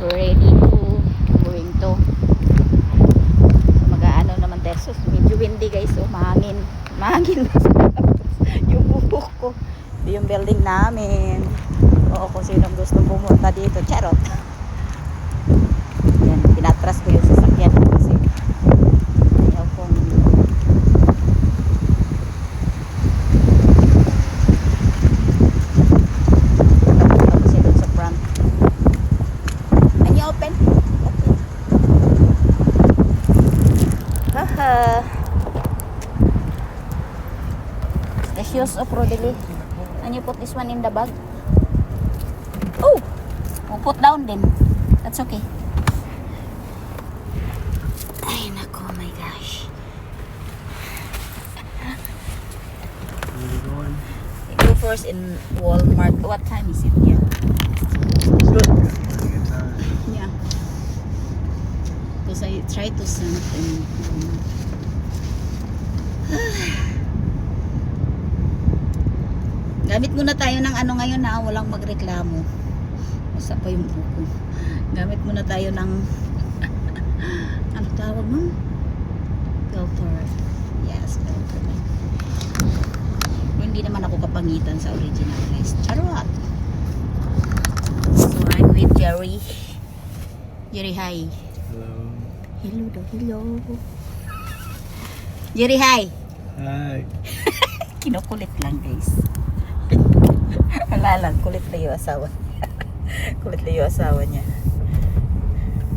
we're ready to going to mag-aano naman tayo. Medyo windy guys, so mahangin yung buhok ko. Ito yung building namin. Oo, kung sinong gustong pumunta dito, charot. Yan, pinatras ko yung sasakyan kasi ayaw kong kasi doon sa front. Can you open? Okay. Haha. The shoes of Rodely. And you put this one in the bag. Oh! We'll put down then. That's okay. Ay, nako, oh my gosh. Where you going? We go first in Walmart. What time is it? Yeah. Good. Good time. Yeah. Because I try to send in gamit muna tayo ng ano ngayon na walang magreklamo. Usa pa yung buko. Gamit muna tayo ng ano tawag nun? Filter. Yes, filter. Hindi naman ako kapangitan sa original guys. Charot! So I'm with Jerry. Jerry, hi. Hello. Hello daw, hello. Jerry, hi. Hi. Kinukulit lang guys. Wala lang, kulit na yung asawa niya. Kulit na yung asawa niya.